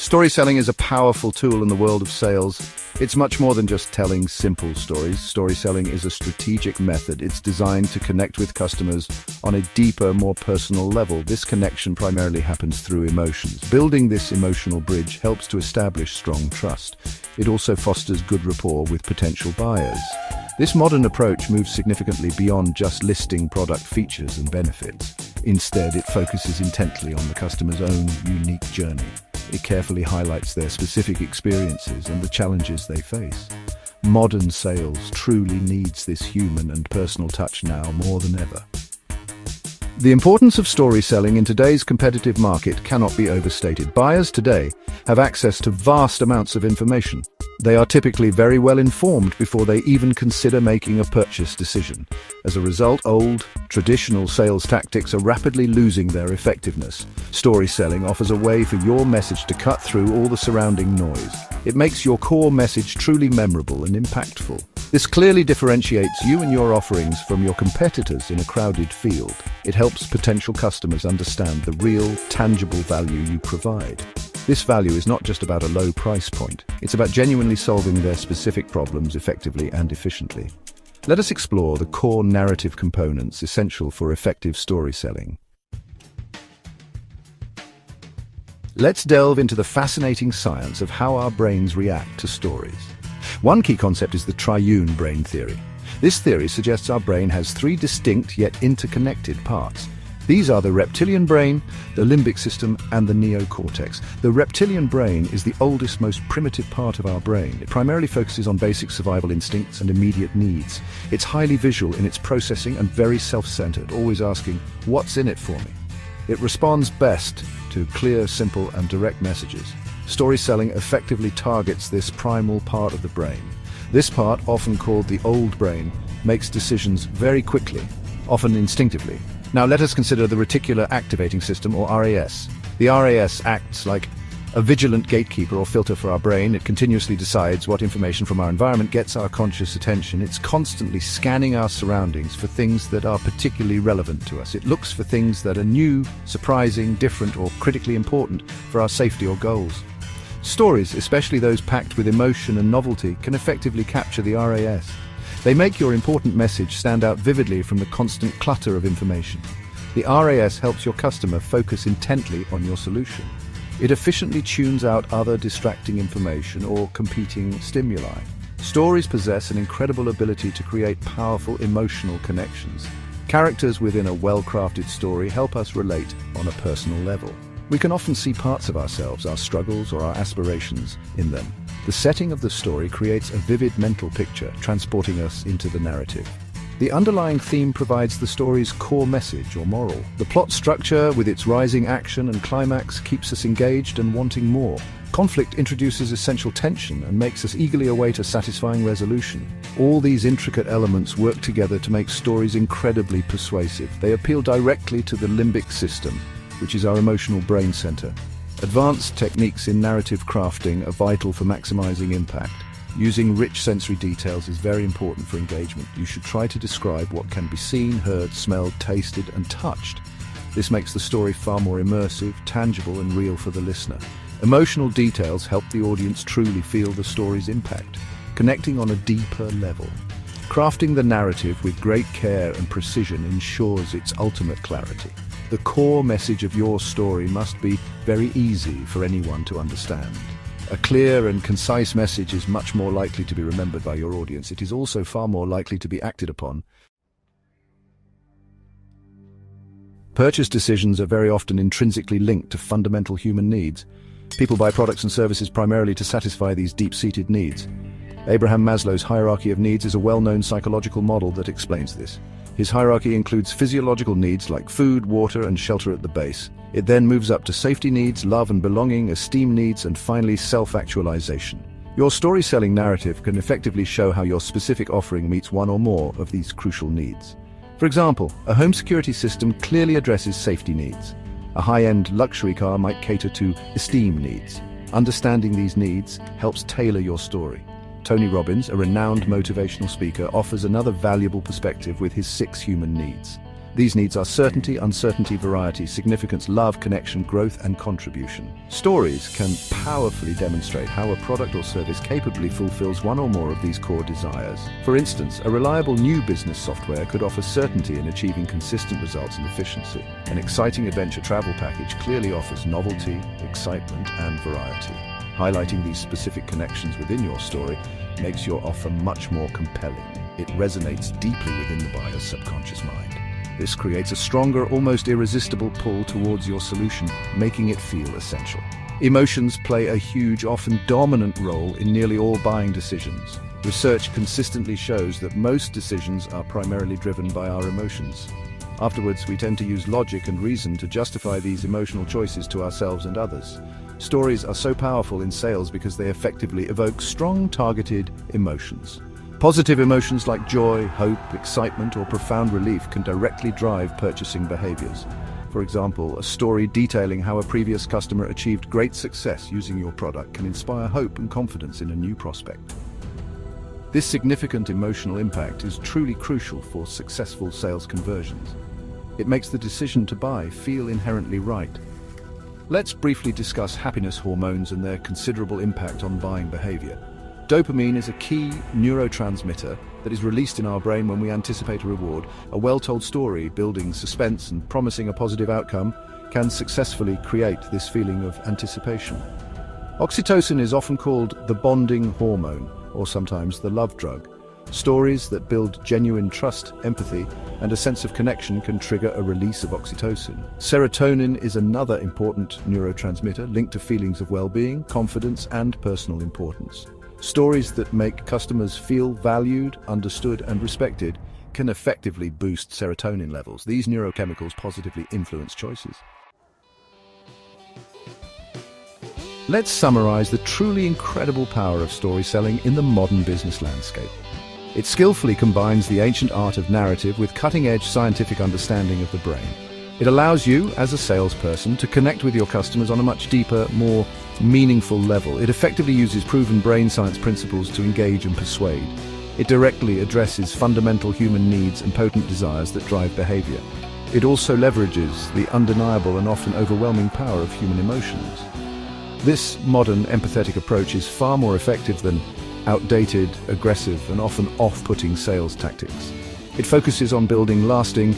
Story selling is a powerful tool in the world of sales. It's much more than just telling simple stories. Story selling is a strategic method. It's designed to connect with customers on a deeper, more personal level. This connection primarily happens through emotions. Building this emotional bridge helps to establish strong trust. It also fosters good rapport with potential buyers. This modern approach moves significantly beyond just listing product features and benefits. Instead, it focuses intently on the customer's own unique journey. It carefully highlights their specific experiences and the challenges they face. Modern sales truly needs this human and personal touch now more than ever. The importance of story selling in today's competitive market cannot be overstated. Buyers today have access to vast amounts of information. They are typically very well informed before they even consider making a purchase decision. As a result, old, traditional sales tactics are rapidly losing their effectiveness. Story selling offers a way for your message to cut through all the surrounding noise. It makes your core message truly memorable and impactful. This clearly differentiates you and your offerings from your competitors in a crowded field. It helps potential customers understand the real, tangible value you provide. This value is not just about a low price point. It's about genuinely solving their specific problems effectively and efficiently. Let us explore the core narrative components essential for effective story selling. Let's delve into the fascinating science of how our brains react to stories. One key concept is the triune brain theory. This theory suggests our brain has three distinct yet interconnected parts. These are the reptilian brain, the limbic system, and the neocortex. The reptilian brain is the oldest, most primitive part of our brain. It primarily focuses on basic survival instincts and immediate needs. It's highly visual in its processing and very self-centered, always asking, "What's in it for me?" It responds best to clear, simple, and direct messages. Story selling effectively targets this primal part of the brain. This part, often called the old brain, makes decisions very quickly, often instinctively. Now let us consider the reticular activating system, or RAS. The RAS acts like a vigilant gatekeeper or filter for our brain. It continuously decides what information from our environment gets our conscious attention. It's constantly scanning our surroundings for things that are particularly relevant to us. It looks for things that are new, surprising, different, or critically important for our safety or goals. Stories, especially those packed with emotion and novelty, can effectively capture the RAS. They make your important message stand out vividly from the constant clutter of information. The RAS helps your customer focus intently on your solution. It efficiently tunes out other distracting information or competing stimuli. Stories possess an incredible ability to create powerful emotional connections. Characters within a well-crafted story help us relate on a personal level. We can often see parts of ourselves, our struggles, or our aspirations in them. The setting of the story creates a vivid mental picture, transporting us into the narrative. The underlying theme provides the story's core message or moral. The plot structure, with its rising action and climax, keeps us engaged and wanting more. Conflict introduces essential tension and makes us eagerly await a satisfying resolution. All these intricate elements work together to make stories incredibly persuasive. They appeal directly to the limbic system, which is our emotional brain center. Advanced techniques in narrative crafting are vital for maximizing impact. Using rich sensory details is very important for engagement. You should try to describe what can be seen, heard, smelled, tasted, and touched. This makes the story far more immersive, tangible, and real for the listener. Emotional details help the audience truly feel the story's impact, connecting on a deeper level. Crafting the narrative with great care and precision ensures its ultimate clarity. The core message of your story must be very easy for anyone to understand. A clear and concise message is much more likely to be remembered by your audience. It is also far more likely to be acted upon. Purchase decisions are very often intrinsically linked to fundamental human needs. People buy products and services primarily to satisfy these deep-seated needs. Abraham Maslow's hierarchy of needs is a well-known psychological model that explains this. His hierarchy includes physiological needs like food, water, and shelter at the base. It then moves up to safety needs, love and belonging, esteem needs, and finally self-actualization. Your story-selling narrative can effectively show how your specific offering meets one or more of these crucial needs. For example, a home security system clearly addresses safety needs. A high-end luxury car might cater to esteem needs. Understanding these needs helps tailor your story. Tony Robbins, a renowned motivational speaker, offers another valuable perspective with his 6 human needs. These needs are certainty, uncertainty, variety, significance, love, connection, growth, and contribution. Stories can powerfully demonstrate how a product or service capably fulfills one or more of these core desires. For instance, a reliable new business software could offer certainty in achieving consistent results and efficiency. An exciting adventure travel package clearly offers novelty, excitement, and variety. Highlighting these specific connections within your story makes your offer much more compelling. It resonates deeply within the buyer's subconscious mind. This creates a stronger, almost irresistible pull towards your solution, making it feel essential. Emotions play a huge, often dominant role in nearly all buying decisions. Research consistently shows that most decisions are primarily driven by our emotions. Afterwards, we tend to use logic and reason to justify these emotional choices to ourselves and others. Stories are so powerful in sales because they effectively evoke strong, targeted emotions. Positive emotions like joy, hope, excitement, or profound relief can directly drive purchasing behaviors. For example, a story detailing how a previous customer achieved great success using your product can inspire hope and confidence in a new prospect. This significant emotional impact is truly crucial for successful sales conversions. It makes the decision to buy feel inherently right. Let's briefly discuss happiness hormones and their considerable impact on buying behavior. Dopamine is a key neurotransmitter that is released in our brain when we anticipate a reward. A well-told story, building suspense and promising a positive outcome, can successfully create this feeling of anticipation. Oxytocin is often called the bonding hormone, or sometimes the love drug. Stories that build genuine trust, empathy, and a sense of connection can trigger a release of oxytocin. Serotonin is another important neurotransmitter linked to feelings of well-being, confidence, and personal importance. Stories that make customers feel valued, understood, and respected can effectively boost serotonin levels. These neurochemicals positively influence choices. Let's summarize the truly incredible power of story selling in the modern business landscape. It skillfully combines the ancient art of narrative with cutting-edge scientific understanding of the brain. It allows you, as a salesperson, to connect with your customers on a much deeper, more meaningful level. It effectively uses proven brain science principles to engage and persuade. It directly addresses fundamental human needs and potent desires that drive behavior. It also leverages the undeniable and often overwhelming power of human emotions. This modern, empathetic approach is far more effective than outdated, aggressive, and often off-putting sales tactics. It focuses on building lasting,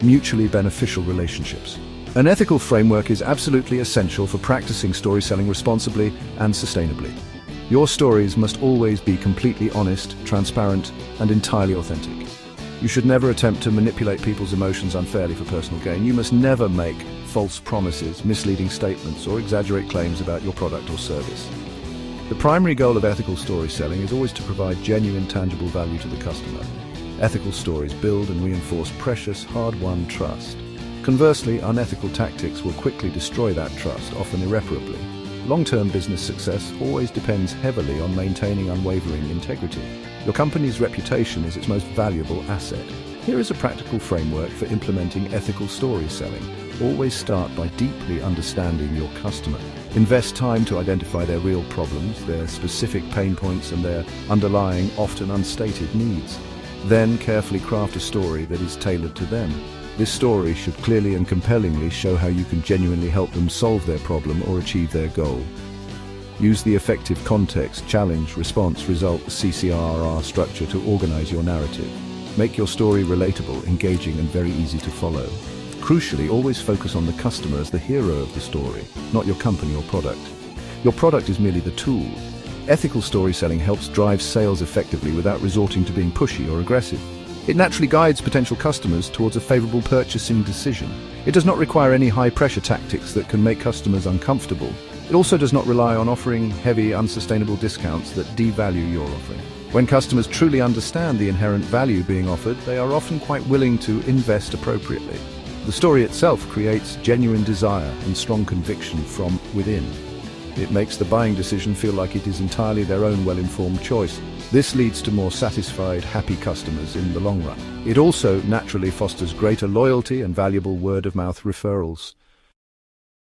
mutually beneficial relationships. An ethical framework is absolutely essential for practicing story selling responsibly and sustainably. Your stories must always be completely honest, transparent, and entirely authentic. You should never attempt to manipulate people's emotions unfairly for personal gain. You must never make false promises, misleading statements, or exaggerate claims about your product or service. The primary goal of ethical story selling is always to provide genuine, tangible value to the customer. Ethical stories build and reinforce precious, hard-won trust. Conversely, unethical tactics will quickly destroy that trust, often irreparably. Long-term business success always depends heavily on maintaining unwavering integrity. Your company's reputation is its most valuable asset. Here is a practical framework for implementing ethical story selling. Always start by deeply understanding your customer. Invest time to identify their real problems, their specific pain points, and their underlying, often unstated needs. Then carefully craft a story that is tailored to them. This story should clearly and compellingly show how you can genuinely help them solve their problem or achieve their goal. Use the effective context, challenge, response, result, CCRR structure to organize your narrative. Make your story relatable, engaging, and very easy to follow. Crucially, always focus on the customer as the hero of the story, not your company or product. Your product is merely the tool. Ethical story selling helps drive sales effectively without resorting to being pushy or aggressive. It naturally guides potential customers towards a favorable purchasing decision. It does not require any high-pressure tactics that can make customers uncomfortable. It also does not rely on offering heavy, unsustainable discounts that devalue your offering. When customers truly understand the inherent value being offered, they are often quite willing to invest appropriately. The story itself creates genuine desire and strong conviction from within. It makes the buying decision feel like it is entirely their own well-informed choice. This leads to more satisfied, happy customers in the long run. It also naturally fosters greater loyalty and valuable word-of-mouth referrals.